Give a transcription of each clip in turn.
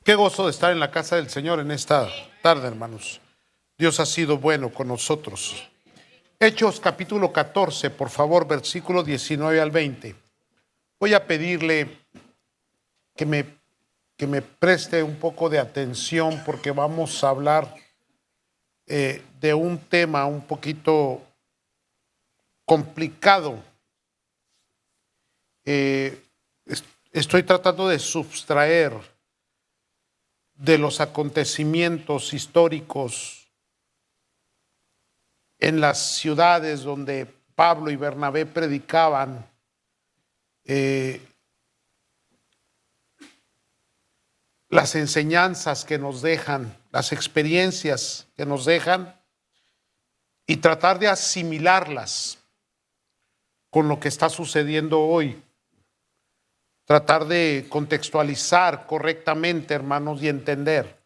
Qué gozo de estar en la casa del Señor en esta tarde, hermanos. Dios ha sido bueno con nosotros. Hechos capítulo 14, por favor, versículo 19 al 20. Voy a pedirle que me preste un poco de atención porque vamos a hablar de un tema un poquito complicado. Estoy tratando de sustraer de los acontecimientos históricos en las ciudades donde Pablo y Bernabé predicaban, las enseñanzas que nos dejan, las experiencias que nos dejan, y tratar de asimilarlas con lo que está sucediendo hoy. Tratar de contextualizar correctamente, hermanos, y entender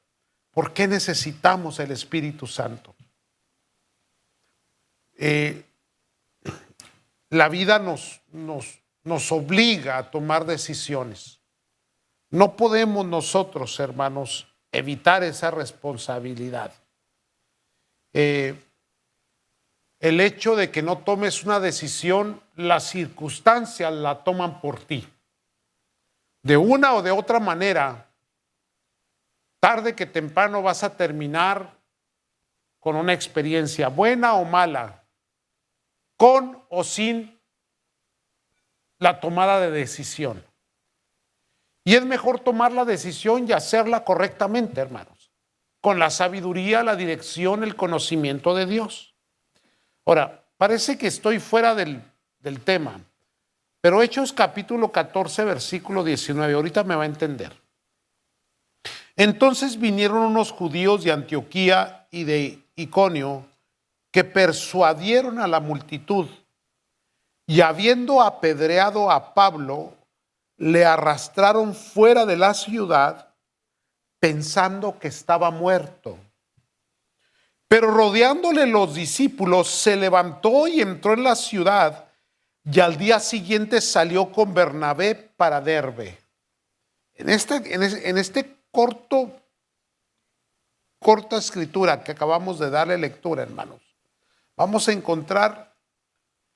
por qué necesitamos el Espíritu Santo. La vida nos obliga a tomar decisiones. No podemos nosotros, hermanos, evitar esa responsabilidad. El hecho de que no tomes una decisión, las circunstancias la toman por ti. De una o de otra manera, tarde que temprano vas a terminar con una experiencia buena o mala, con o sin la tomada de decisión. Y es mejor tomar la decisión y hacerla correctamente, hermanos, con la sabiduría, la dirección, el conocimiento de Dios. Ahora, parece que estoy fuera del tema, pero Hechos capítulo 14, versículo 19, ahorita me va a entender. Entonces vinieron unos judíos de Antioquía y de Iconio que persuadieron a la multitud y habiendo apedreado a Pablo, le arrastraron fuera de la ciudad pensando que estaba muerto. Pero rodeándole los discípulos, se levantó y entró en la ciudad y al día siguiente salió con Bernabé para Derbe. En este corta escritura que acabamos de darle lectura, hermanos, vamos a encontrar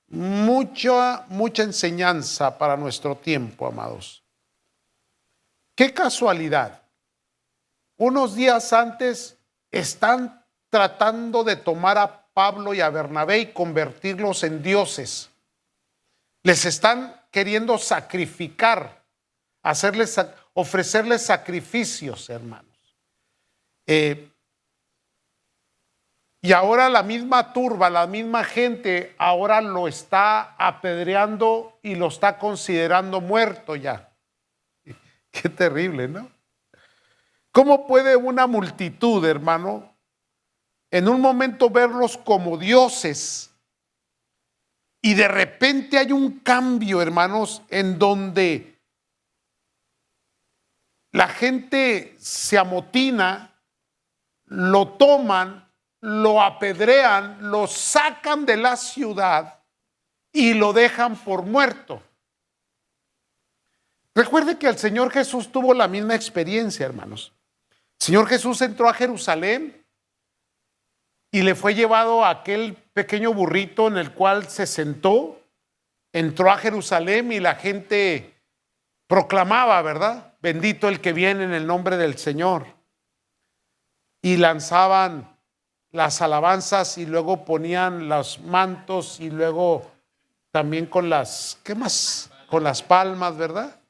mucha enseñanza para nuestro tiempo, amados. Qué casualidad. Unos días antes están tratando de tomar a Pablo y a Bernabé y convertirlos en dioses. Les están queriendo sacrificar, ofrecerles sacrificios, hermanos. Y ahora la misma turba, la misma gente, ahora lo está apedreando y lo está considerando muerto ya. Qué terrible, ¿no? ¿Cómo puede una multitud, hermano, en un momento verlos como dioses? Y de repente hay un cambio, hermanos, en donde la gente se amotina, lo toman, lo apedrean, lo sacan de la ciudad y lo dejan por muerto. Recuerde que el Señor Jesús tuvo la misma experiencia, hermanos. El Señor Jesús entró a Jerusalén y le fue llevado a aquel pequeño burrito en el cual se sentó, entró a Jerusalén y la gente proclamaba, ¿verdad? Bendito el que viene en el nombre del Señor. Y lanzaban las alabanzas y luego ponían los mantos y luego también con las, ¿qué más? Con las palmas, ¿verdad?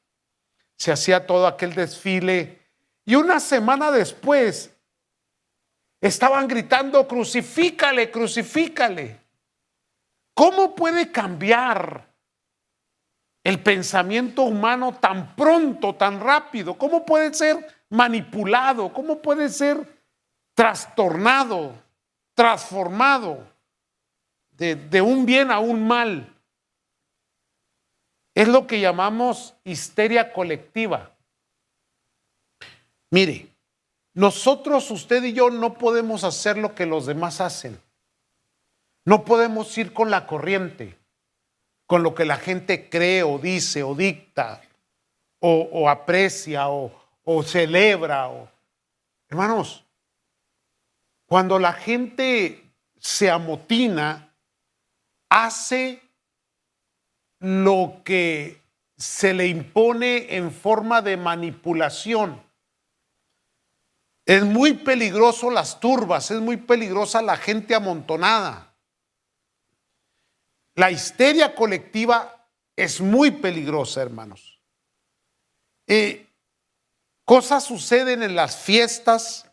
Se hacía todo aquel desfile. Y una semana después estaban gritando, crucifícale, crucifícale. ¿Cómo puede cambiar el pensamiento humano tan pronto, tan rápido? ¿Cómo puede ser manipulado? ¿Cómo puede ser trastornado, transformado de un bien a un mal? Es lo que llamamos histeria colectiva. Mire, nosotros, usted y yo, no podemos hacer lo que los demás hacen. No podemos ir con la corriente, con lo que la gente cree o dice o dicta o aprecia o o celebra. Hermanos, cuando la gente se amotina, hace lo que se le impone en forma de manipulación. Es muy peligroso las turbas, es muy peligrosa la gente amontonada. La histeria colectiva es muy peligrosa, hermanos. Cosas suceden en las fiestas,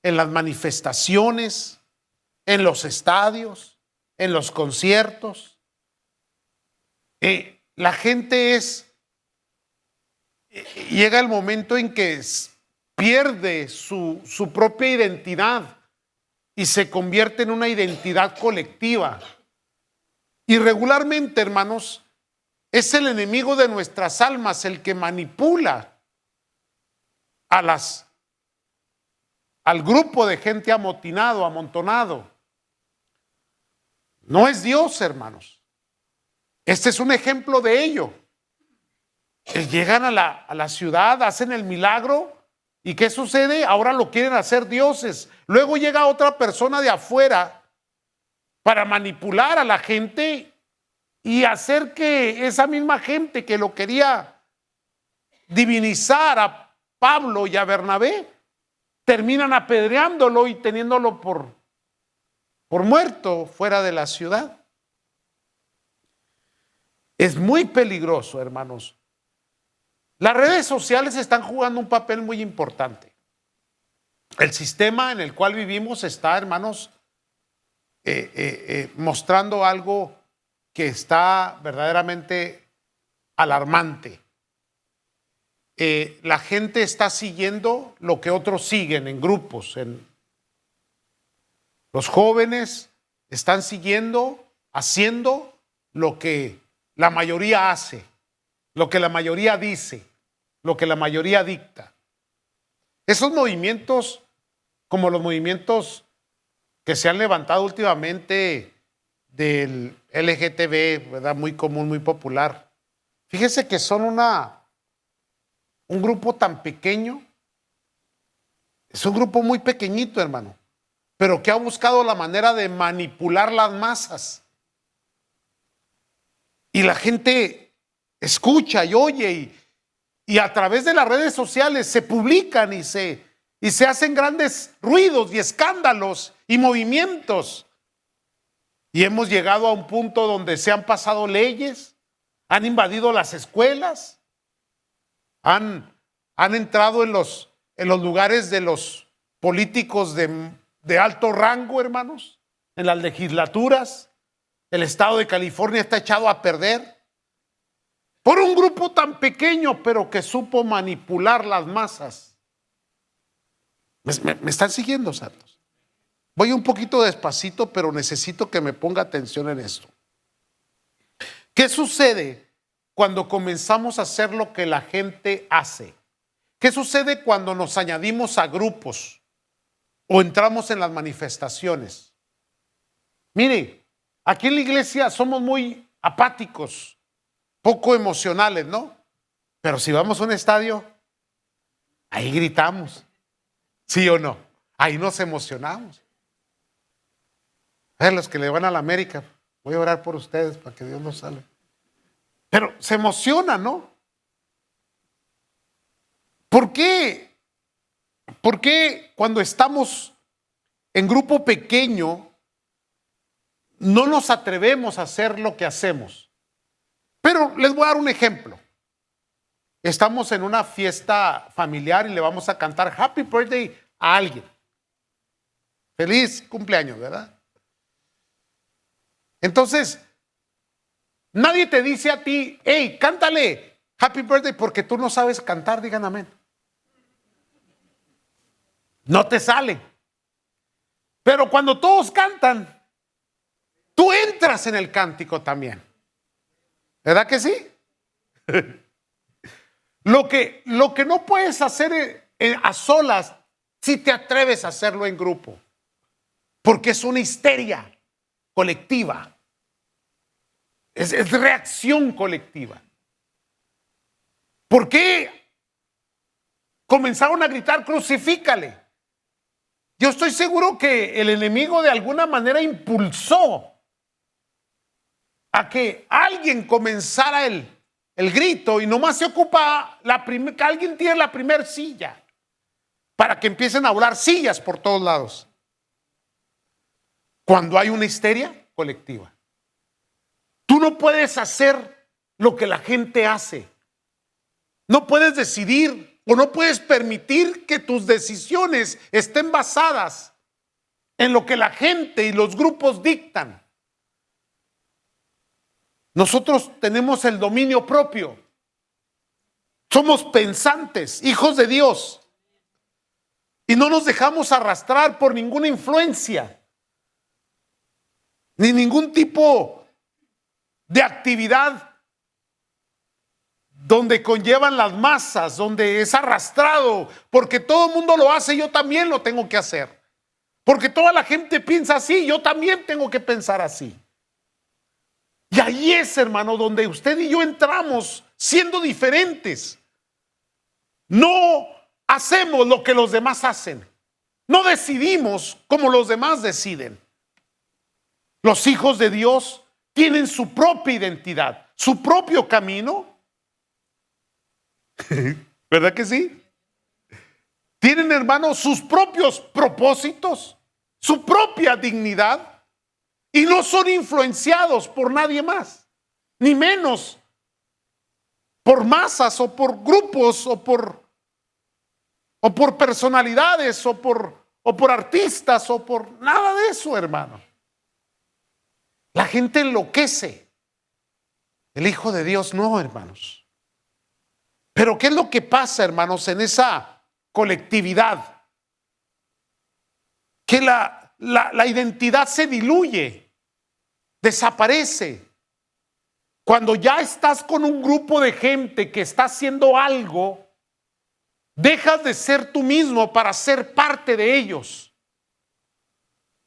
en las manifestaciones, en los estadios, en los conciertos. La gente llega el momento en que pierde su propia identidad y se convierte en una identidad colectiva. Y regularmente, hermanos, es el enemigo de nuestras almas el que manipula al grupo de gente amontonado. No es Dios, hermanos. Este es un ejemplo de ello. Llegan a la ciudad, hacen el milagro, ¿y qué sucede? Ahora lo quieren hacer dioses. Luego llega otra persona de afuera para manipular a la gente y hacer que esa misma gente que lo quería divinizar a Pablo y a Bernabé, terminan apedreándolo y teniéndolo por muerto fuera de la ciudad. Es muy peligroso, hermanos. Las redes sociales están jugando un papel muy importante. El sistema en el cual vivimos está, hermanos, mostrando algo que está verdaderamente alarmante. La gente está siguiendo lo que otros siguen en grupos. Los jóvenes están siguiendo, haciendo lo que la mayoría hace, lo que la mayoría dice, lo que la mayoría dicta. Esos movimientos, como los movimientos que se han levantado últimamente del LGTB, ¿verdad? Muy común, muy popular. Fíjese que son un grupo tan pequeño, es un grupo muy pequeñito, hermano, pero que ha buscado la manera de manipular las masas. Y la gente escucha y oye y a través de las redes sociales se publican y se hacen grandes ruidos y escándalos y movimientos. Y hemos llegado a un punto donde se han pasado leyes, han invadido las escuelas, han entrado en los lugares de los políticos de alto rango, hermanos, en las legislaturas. El estado de California está echado a perder por un grupo tan pequeño, pero que supo manipular las masas. ¿Me están siguiendo, santos? Voy un poquito despacito, pero necesito que me ponga atención en esto. ¿Qué sucede cuando comenzamos a hacer lo que la gente hace? ¿Qué sucede cuando nos añadimos a grupos o entramos en las manifestaciones? Mire, aquí en la iglesia somos muy apáticos, poco emocionales, ¿no? Pero si vamos a un estadio, ahí gritamos, ¿sí o no? Ahí nos emocionamos. A ver, los que le van a la América, voy a orar por ustedes para que Dios los salve. Pero se emociona, ¿no? ¿Por qué? ¿Por qué cuando estamos en grupo pequeño no nos atrevemos a hacer lo que hacemos? Pero les voy a dar un ejemplo. Estamos en una fiesta familiar y le vamos a cantar Happy Birthday a alguien. Feliz cumpleaños, ¿verdad? Entonces, nadie te dice a ti, hey, cántale Happy Birthday porque tú no sabes cantar, digan amén. No te sale. Pero cuando todos cantan, tú entras en el cántico también. ¿Verdad que sí? Lo que no puedes hacer a solas, si te atreves a hacerlo en grupo. Porque es una histeria colectiva. Es reacción colectiva. ¿Por qué comenzaron a gritar: crucifícale. Yo estoy seguro que el enemigo de alguna manera impulsó a que alguien comenzara el grito, y nomás se ocupa que alguien tiene la primera silla para que empiecen a volar sillas por todos lados. Cuando hay una histeria colectiva, tú no puedes hacer lo que la gente hace. No puedes decidir o no puedes permitir que tus decisiones estén basadas en lo que la gente y los grupos dictan. Nosotros tenemos el dominio propio. Somos pensantes, hijos de Dios. Y no nos dejamos arrastrar por ninguna influencia, ni ningún tipo de actividad donde conllevan las masas, donde es arrastrado, porque todo el mundo lo hace, yo también lo tengo que hacer. Porque toda la gente piensa así, yo también tengo que pensar así. Y ahí es, hermano, donde usted y yo entramos siendo diferentes. No hacemos lo que los demás hacen. No decidimos como los demás deciden. Los hijos de Dios tienen su propia identidad, su propio camino. ¿Verdad que sí? Tienen, hermanos, sus propios propósitos, su propia dignidad, y no son influenciados por nadie más, ni menos por masas o por grupos o por personalidades o por artistas o por nada de eso, hermano. La gente enloquece. El Hijo de Dios no, hermanos. Pero ¿qué es lo que pasa, hermanos, en esa colectividad? Que la identidad se diluye, desaparece. Cuando ya estás con un grupo de gente que está haciendo algo, dejas de ser tú mismo para ser parte de ellos.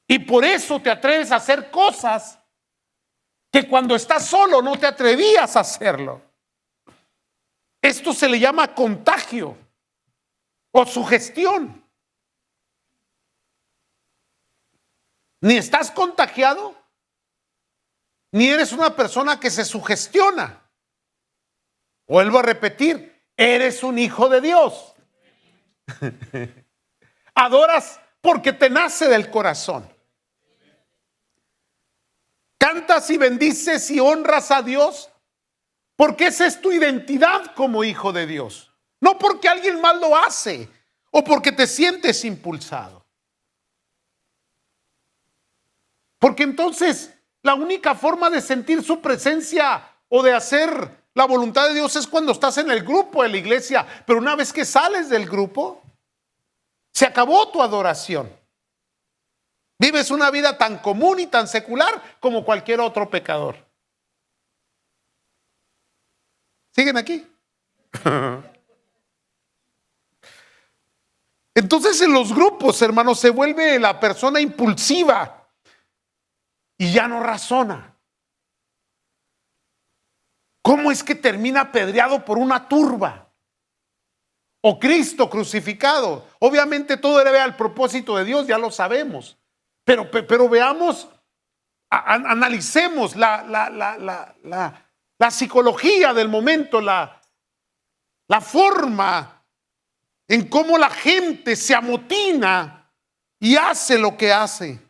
Y por eso te atreves a hacer cosas que cuando estás solo no te atrevías a hacerlo. Esto se le llama contagio o sugestión. Ni estás contagiado, ni eres una persona que se sugestiona. Vuelvo a repetir, eres un hijo de Dios. Adoras porque te nace del corazón. Cantas y bendices y honras a Dios porque esa es tu identidad como hijo de Dios. No porque alguien más lo hace o porque te sientes impulsado. Porque entonces la única forma de sentir su presencia o de hacer la voluntad de Dios es cuando estás en el grupo de la iglesia. Pero una vez que sales del grupo, se acabó tu adoración. Vives una vida tan común y tan secular como cualquier otro pecador. ¿Siguen aquí? Entonces en los grupos, hermanos, se vuelve la persona impulsiva y ya no razona. ¿Cómo es que termina apedreado por una turba? O Cristo crucificado. Obviamente todo debe al propósito de Dios, ya lo sabemos. Pero veamos, analicemos la psicología del momento, la forma en cómo la gente se amotina y hace lo que hace.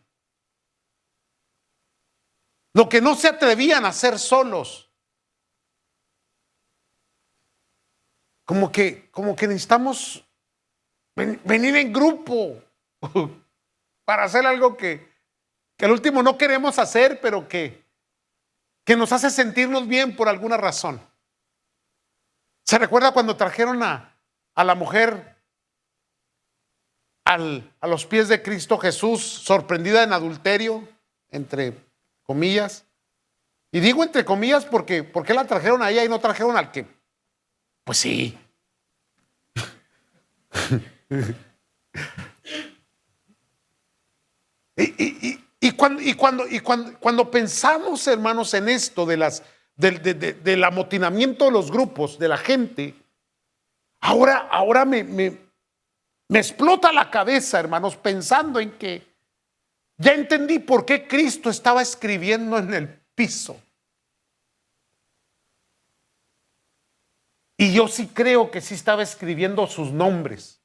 Lo que no se atrevían a hacer solos. Como que necesitamos venir en grupo para hacer algo que al último no queremos hacer, pero que nos hace sentirnos bien por alguna razón. ¿Se recuerda cuando trajeron a la mujer a los pies de Cristo Jesús, sorprendida en adulterio, entre comillas? Y digo entre comillas porque ¿por qué la trajeron a ella y no trajeron al que? Pues sí. Cuando pensamos, hermanos, en esto del amotinamiento de los grupos, de la gente, Ahora me explota la cabeza, hermanos, pensando en que ya entendí por qué Cristo estaba escribiendo en el piso. Y yo sí creo que sí estaba escribiendo sus nombres.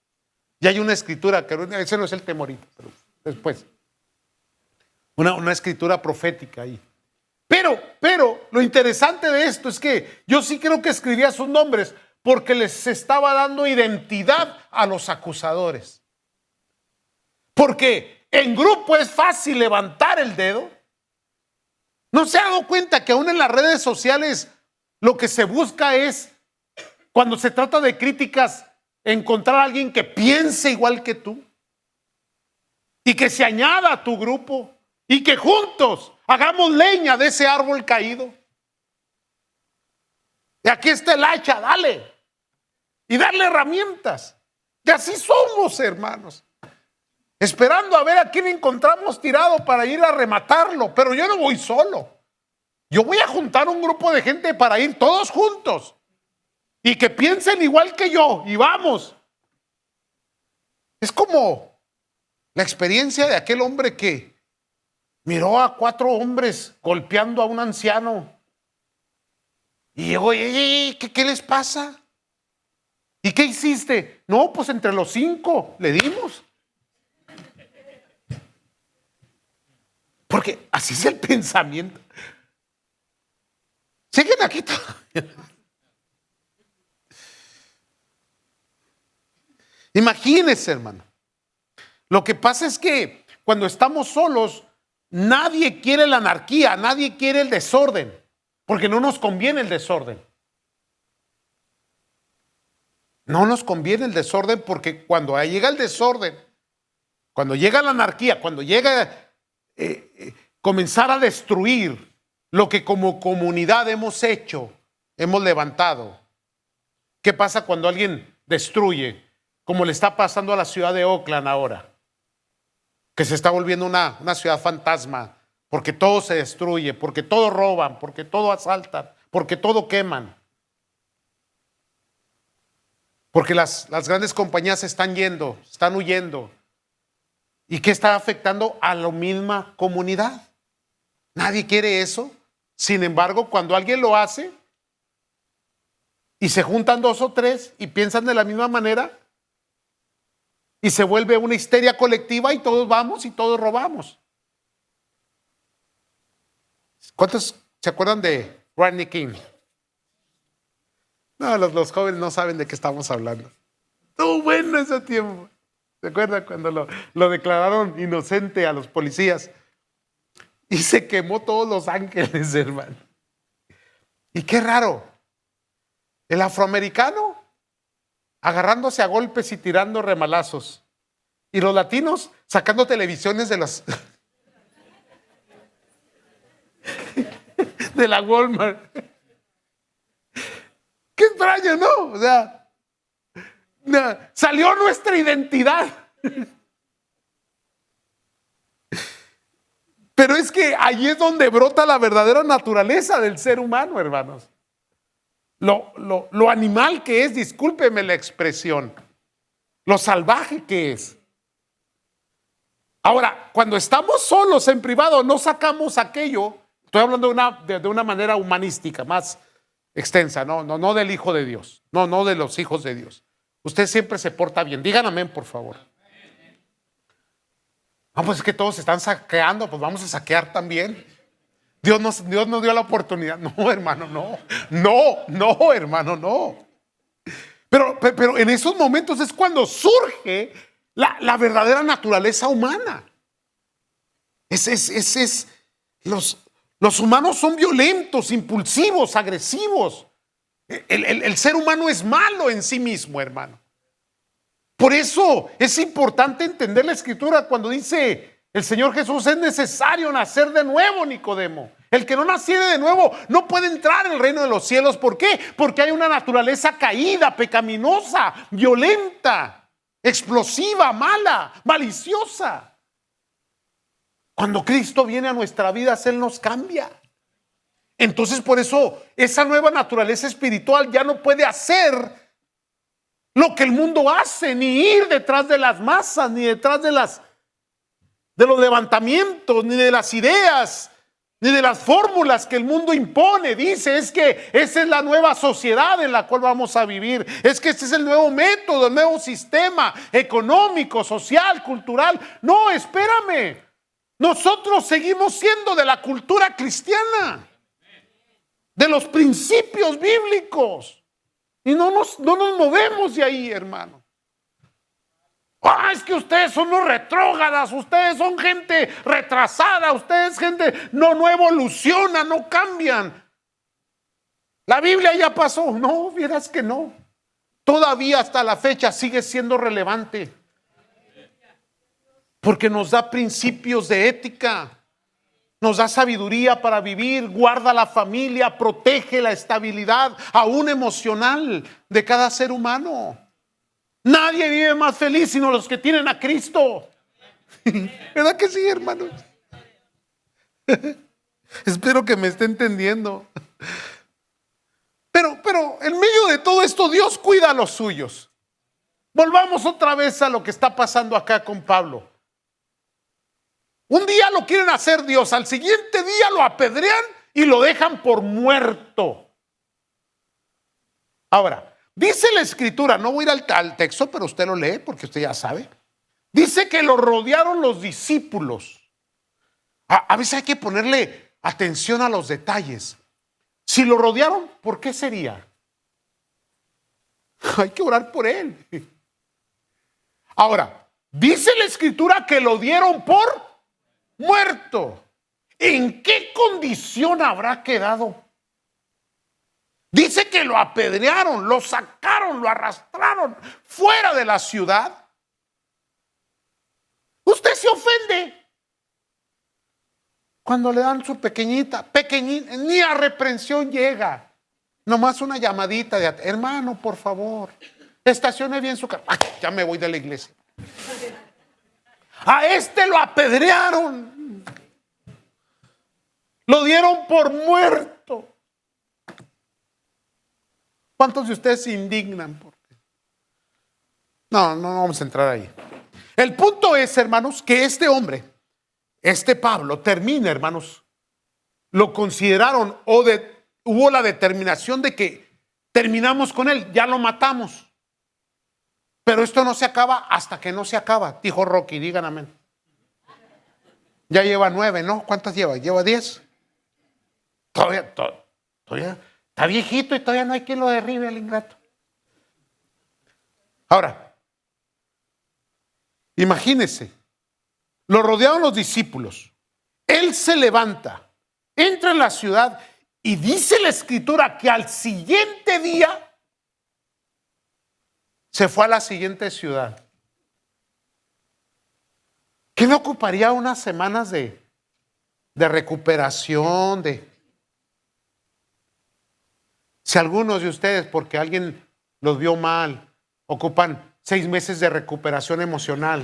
Y hay una escritura, que ese no es el temorito, pero después. Una escritura profética ahí. Pero lo interesante de esto es que yo sí creo que escribía sus nombres porque les estaba dando identidad a los acusadores. Porque en grupo es fácil levantar el dedo. ¿No se ha dado cuenta que aún en las redes sociales lo que se busca es, cuando se trata de críticas, encontrar a alguien que piense igual que tú y que se añada a tu grupo y que juntos hagamos leña de ese árbol caído? Y aquí está el hacha, dale. Y darle herramientas. Y así somos, hermanos. Esperando a ver a quién encontramos tirado para ir a rematarlo. Pero yo no voy solo. Yo voy a juntar un grupo de gente para ir todos juntos. Y que piensen igual que yo. Y vamos. Es como la experiencia de aquel hombre que miró a 4 hombres golpeando a un anciano. Y llegó, ¿qué les pasa? ¿Y qué hiciste? No, pues entre los 5 le dimos. Porque así es el pensamiento. Siguen aquí todavía. Imagínense, hermano. Lo que pasa es que cuando estamos solos, nadie quiere la anarquía, nadie quiere el desorden, porque no nos conviene el desorden. No nos conviene el desorden porque cuando llega el desorden, cuando llega la anarquía, cuando llega comenzar a destruir lo que como comunidad hemos hecho, hemos levantado. ¿Qué pasa cuando alguien destruye? Como le está pasando a la ciudad de Oakland ahora, que se está volviendo una ciudad fantasma, porque todo se destruye, porque todo roban, porque todo asaltan, porque todo queman. Porque las grandes compañías están yendo, están huyendo. ¿Y qué está afectando a la misma comunidad? Nadie quiere eso. Sin embargo, cuando alguien lo hace y se juntan 2 o 3 y piensan de la misma manera y se vuelve una histeria colectiva y todos vamos y todos robamos. ¿Cuántos se acuerdan de Rodney King? No, los jóvenes no saben de qué estamos hablando. Estuvo bueno ese tiempo. ¿Se acuerdan cuando lo declararon inocente a los policías? Y se quemó todos Los Ángeles, hermano. Y qué raro. El afroamericano agarrándose a golpes y tirando remalazos. Y los latinos sacando televisiones de las de la Walmart. Qué extraño, ¿no? O sea, salió nuestra identidad. Pero es que ahí es donde brota la verdadera naturaleza del ser humano, hermanos. Lo animal que es, discúlpeme la expresión, lo salvaje que es. Ahora, cuando estamos solos en privado, no sacamos aquello. Estoy hablando de una manera humanística, más extensa, no del Hijo de Dios, no de los hijos de Dios. Usted siempre se porta bien. Digan amén, por favor. Pues es que todos están saqueando, pues vamos a saquear también. Dios nos dio la oportunidad. No, hermano, no, hermano, no. Pero en esos momentos es cuando surge la verdadera naturaleza humana. Los humanos son violentos, impulsivos, agresivos. El ser humano es malo en sí mismo, hermano. Por eso es importante entender la Escritura cuando dice el Señor Jesús: es necesario nacer de nuevo, Nicodemo. El que no naciere de nuevo no puede entrar en el reino de los cielos. ¿Por qué? Porque hay una naturaleza caída, pecaminosa, violenta, explosiva, mala, maliciosa. Cuando Cristo viene a nuestra vida, Él nos cambia. Entonces, por eso esa nueva naturaleza espiritual ya no puede hacer lo que el mundo hace, ni ir detrás de las masas, ni detrás de los levantamientos, ni de las ideas, ni de las fórmulas que el mundo impone. Dice, es que esa es la nueva sociedad en la cual vamos a vivir. Es que este es el nuevo método, el nuevo sistema económico, social, cultural. No, espérame. Nosotros seguimos siendo de la cultura cristiana, de los principios bíblicos. Y no nos movemos de ahí, hermano. Es que ustedes son unos retrógradas, ustedes son gente retrasada, ustedes gente no evoluciona, no cambian. La Biblia ya pasó. No, vieras que no. Todavía hasta la fecha sigue siendo relevante. Porque nos da principios de ética. Nos da sabiduría para vivir, guarda la familia, protege la estabilidad, aún emocional, de cada ser humano. Nadie vive más feliz sino los que tienen a Cristo. ¿Verdad que sí, hermanos? Espero que me esté entendiendo. Pero en medio de todo esto, Dios cuida a los suyos. Volvamos otra vez a lo que está pasando acá con Pablo. Un día lo quieren hacer Dios, al siguiente día lo apedrean y lo dejan por muerto. Ahora, dice la escritura, no voy a ir al texto, pero usted lo lee porque usted ya sabe. Dice que lo rodearon los discípulos. A veces hay que ponerle atención a los detalles. Si lo rodearon, ¿por qué sería? Hay que orar por él. Ahora, dice la escritura que lo dieron por muerto. ¿En qué condición habrá quedado? Dice que lo apedrearon, lo sacaron, lo arrastraron fuera de la ciudad. Usted se ofende cuando le dan su pequeñita, ni a reprensión llega. Nomás una llamadita de hermano, por favor, estacione bien su carro. Ya me voy de la iglesia. A este lo apedrearon. Lo dieron por muerto. ¿Cuántos de ustedes se indignan? No vamos a entrar ahí. El punto es, hermanos, que este hombre, este Pablo, termina, hermanos. Lo consideraron hubo la determinación de que terminamos con él, ya lo matamos. Pero esto no se acaba hasta que no se acaba, dijo Rocky, digan amén. Ya lleva 9, ¿no? ¿Cuántas lleva? ¿Lleva 10? Todavía está viejito y todavía no hay quien lo derribe al ingrato. Ahora, imagínense, lo rodearon los discípulos. Él se levanta, entra en la ciudad y dice la escritura que al siguiente día se fue a la siguiente ciudad. ¿Qué le ocuparía unas semanas de recuperación? Si algunos de ustedes, porque alguien los vio mal, ocupan 6 meses de recuperación emocional.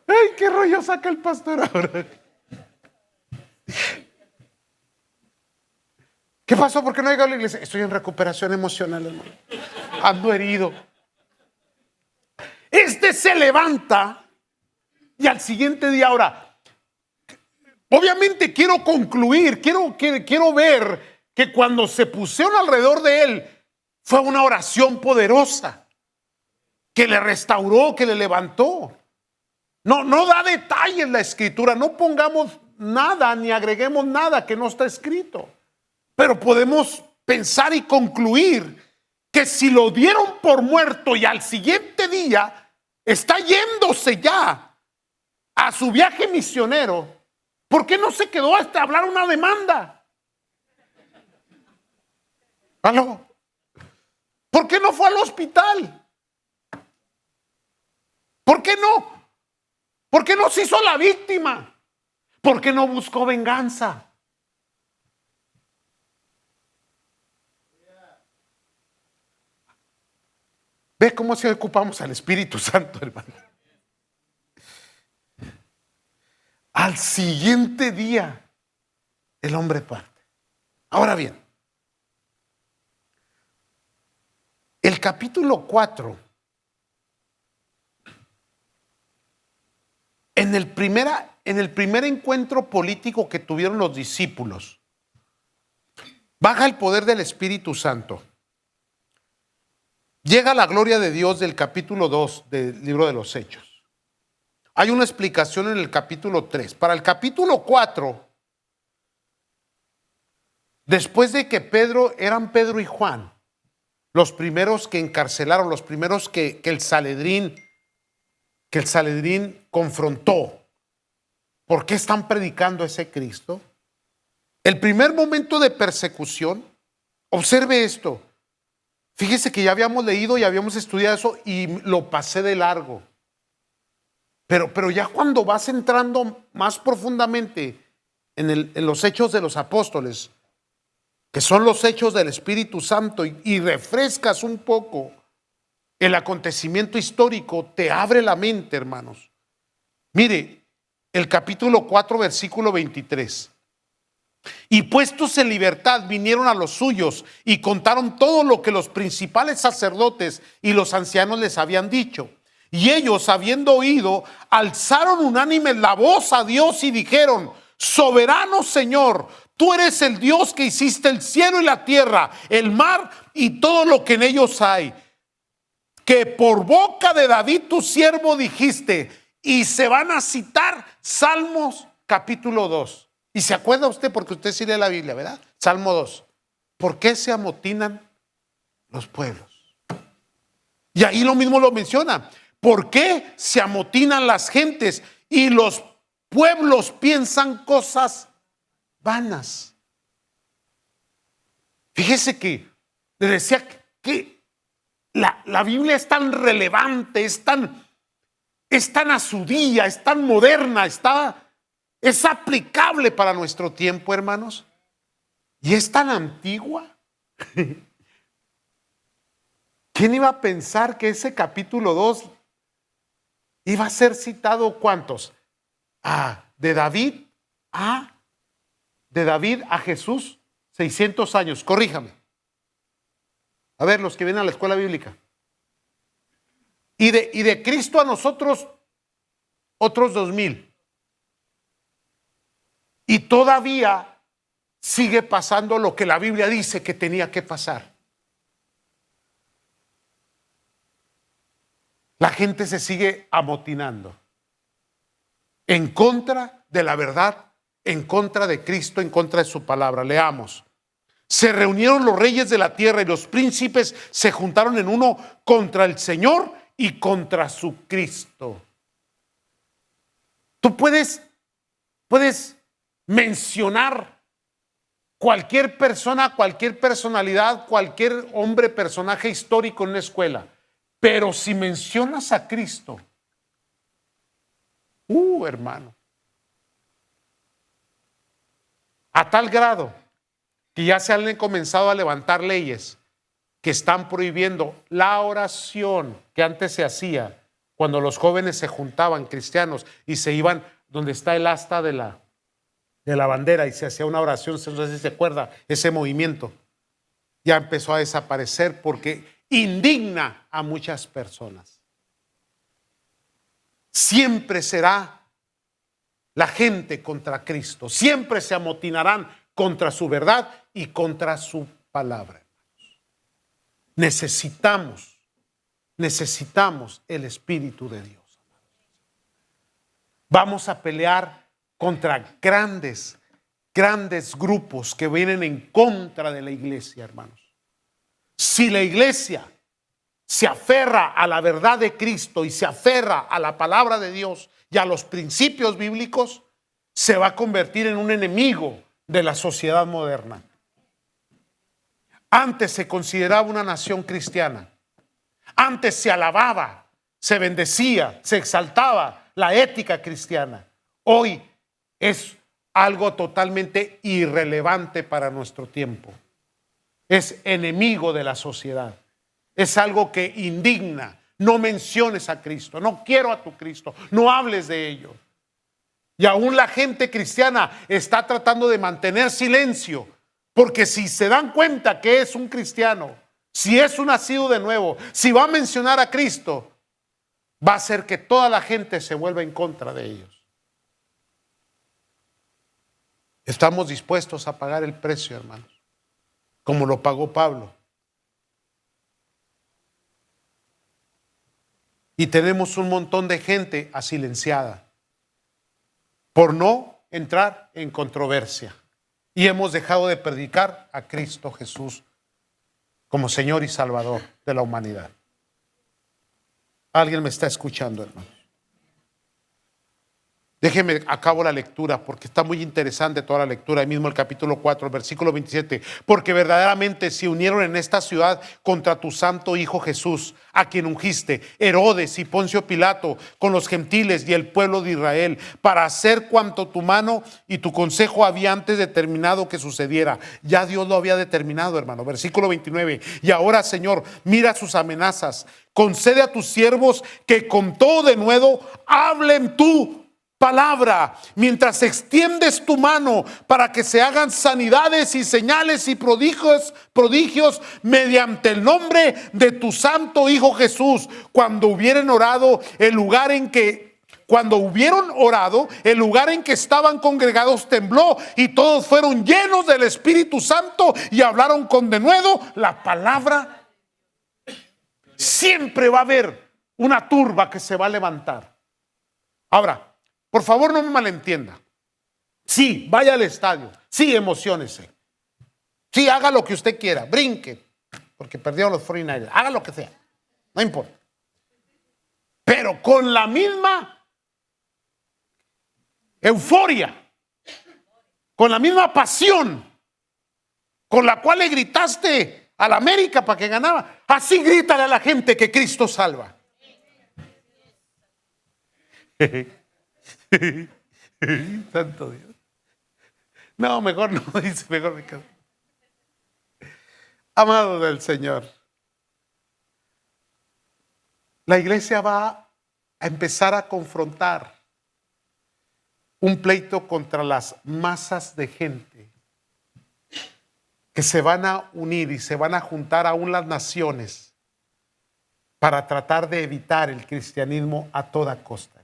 Ay, qué rollo saca el pastor ahora. ¿Qué pasó? ¿Por qué no llegó a la iglesia? Estoy en recuperación emocional, hermano. Ando herido. Este se levanta y al siguiente día, ahora, obviamente quiero concluir, quiero ver que cuando se pusieron alrededor de él, fue una oración poderosa que le restauró, que le levantó. No da detalles la escritura, no pongamos nada ni agreguemos nada que no está escrito. Pero podemos pensar y concluir que si lo dieron por muerto y al siguiente día está yéndose ya a su viaje misionero, ¿por qué no se quedó hasta hablar una demanda? ¿Aló? ¿Por qué no fue al hospital? ¿Por qué no? ¿Por qué no se hizo la víctima? ¿Por qué no buscó venganza? Ve cómo si ocupamos al Espíritu Santo, hermano. Al siguiente día, el hombre parte. Ahora bien, capítulo 4, en el primer encuentro político que tuvieron los discípulos, baja el poder del Espíritu Santo. Llega la gloria de Dios del capítulo 2 del libro de los Hechos. Hay una explicación en el capítulo 3. Para el capítulo 4, después de que eran Pedro y Juan, los primeros que encarcelaron, los primeros que el Sanedrín confrontó. ¿Por qué están predicando a ese Cristo? El primer momento de persecución, observe esto. Fíjese que ya habíamos leído y habíamos estudiado eso y lo pasé de largo. Pero ya cuando vas entrando más profundamente en los hechos de los apóstoles, que son los hechos del Espíritu Santo, y refrescas un poco el acontecimiento histórico, te abre la mente, hermanos. Mire, el capítulo 4, versículo 23. Y puestos en libertad vinieron a los suyos y contaron todo lo que los principales sacerdotes y los ancianos les habían dicho. Y ellos, habiendo oído, alzaron unánime la voz a Dios y dijeron: soberano Señor, tú eres el Dios que hiciste el cielo y la tierra, el mar y todo lo que en ellos hay. Que por boca de David tu siervo dijiste. Y se van a citar Salmos capítulo 2. Y se acuerda usted, porque usted sí lee la Biblia, ¿verdad? Salmo 2. ¿Por qué se amotinan los pueblos? Y ahí lo mismo lo menciona. ¿Por qué se amotinan las gentes y los pueblos piensan cosas vanas? Fíjese que le decía que la Biblia es tan relevante, es tan a su día, es tan moderna, es aplicable para nuestro tiempo, hermanos. Y es tan antigua. ¿Quién iba a pensar que ese capítulo 2 iba a ser citado? ¿Cuántos? De David a Jesús, 600 años. Corríjame. A ver, los que vienen a la escuela bíblica. Y de Cristo a nosotros, otros 2000. Y todavía sigue pasando lo que la Biblia dice que tenía que pasar. La gente se sigue amotinando en contra de la verdad, en contra de Cristo, en contra de su palabra. Leamos. Se reunieron los reyes de la tierra y los príncipes se juntaron en uno contra el Señor y contra su Cristo. Tú puedes mencionar cualquier persona, cualquier personalidad, cualquier hombre, personaje histórico en una escuela, pero si mencionas a Cristo, hermano, a tal grado que ya se han comenzado a levantar leyes que están prohibiendo la oración que antes se hacía cuando los jóvenes se juntaban, cristianos, y se iban donde está el asta de la bandera y se hacía una oración. No sé si se acuerda ese movimiento. Ya empezó a desaparecer porque indigna a muchas personas. Siempre será la gente contra Cristo. Siempre se amotinarán contra su verdad y contra su palabra. Necesitamos el Espíritu de Dios. Vamos a pelear contra grandes grupos que vienen en contra de la iglesia, hermanos. Si la iglesia se aferra a la verdad de Cristo y se aferra a la palabra de Dios y a los principios bíblicos, se va a convertir en un enemigo de la sociedad moderna. Antes se consideraba una nación cristiana. Antes se alababa, se bendecía, se exaltaba la ética cristiana. Hoy es algo totalmente irrelevante para nuestro tiempo. Es enemigo de la sociedad. Es algo que indigna. No menciones a Cristo. No quiero a tu Cristo. No hables de ello. Y aún la gente cristiana está tratando de mantener silencio. Porque si se dan cuenta que es un cristiano, si es un nacido de nuevo, si va a mencionar a Cristo, va a hacer que toda la gente se vuelva en contra de ellos. Estamos dispuestos a pagar el precio, hermanos, como lo pagó Pablo. Y tenemos un montón de gente asilenciada por no entrar en controversia. Y hemos dejado de predicar a Cristo Jesús como Señor y Salvador de la humanidad. ¿Alguien me está escuchando, hermano? Déjeme acabo la lectura porque está muy interesante toda la lectura, ahí mismo el capítulo 4, versículo 27. Porque verdaderamente se unieron en esta ciudad contra tu santo Hijo Jesús, a quien ungiste, Herodes y Poncio Pilato, con los gentiles y el pueblo de Israel, para hacer cuanto tu mano y tu consejo había antes determinado que sucediera. Ya Dios lo había determinado, hermano. Versículo 29. Y ahora, Señor, mira sus amenazas. Concede a tus siervos que con todo denuedo hablen tú palabra, mientras extiendes tu mano para que se hagan sanidades y señales y prodigios mediante el nombre de tu santo Hijo Jesús. Cuando hubieron orado, el lugar en que estaban congregados tembló y todos fueron llenos del Espíritu Santo y hablaron con denuedo la palabra. Siempre va a haber una turba que se va a levantar. Ahora, por favor, no me malentienda. Sí, vaya al estadio. Sí, emociónese. Sí, haga lo que usted quiera. Brinque, porque perdieron los 49ers. Haga lo que sea. No importa. Pero con la misma euforia, con la misma pasión con la cual le gritaste a la América para que ganaba, así grítale a la gente que Cristo salva. Santo Dios. No, mejor no, dice, mejor me quedo. Amado del Señor, la iglesia va a empezar a confrontar un pleito contra las masas de gente que se van a unir y se van a juntar aún las naciones para tratar de evitar el cristianismo a toda costa.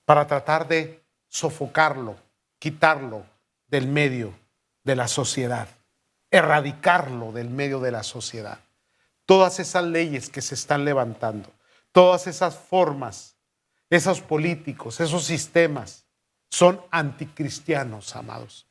Para tratar de sofocarlo, quitarlo del medio de la sociedad, erradicarlo del medio de la sociedad. Todas esas leyes que se están levantando, todas esas formas, esos políticos, esos sistemas son anticristianos, amados.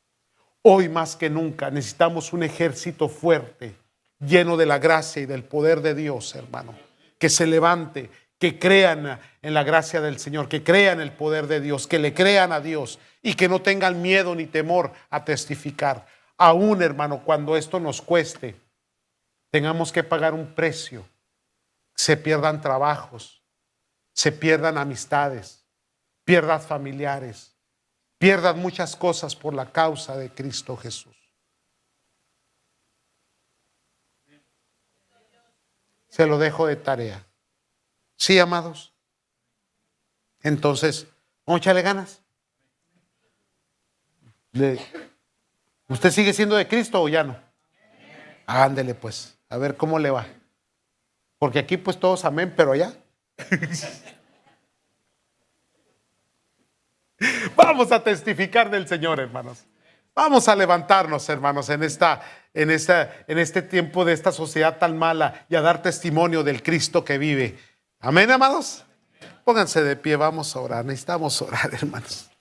Hoy más que nunca necesitamos un ejército fuerte, lleno de la gracia y del poder de Dios, hermano, que se levante, que crean en la gracia del Señor, que crean el poder de Dios, que le crean a Dios y que no tengan miedo ni temor a testificar. Aún, hermano, cuando esto nos cueste, tengamos que pagar un precio, se pierdan trabajos, se pierdan amistades, pierdan familiares, pierdan muchas cosas por la causa de Cristo Jesús. Se lo dejo de tarea. Sí, amados. Entonces, vamos a echarle ganas. ¿Usted sigue siendo de Cristo o ya no? Ándele pues, a ver cómo le va. Porque aquí pues todos amén, pero allá. Vamos a testificar del Señor, hermanos. Vamos a levantarnos, hermanos, en este tiempo de esta sociedad tan mala y a dar testimonio del Cristo que vive. Amén, amados. Pónganse de pie, vamos a orar. Necesitamos orar, hermanos.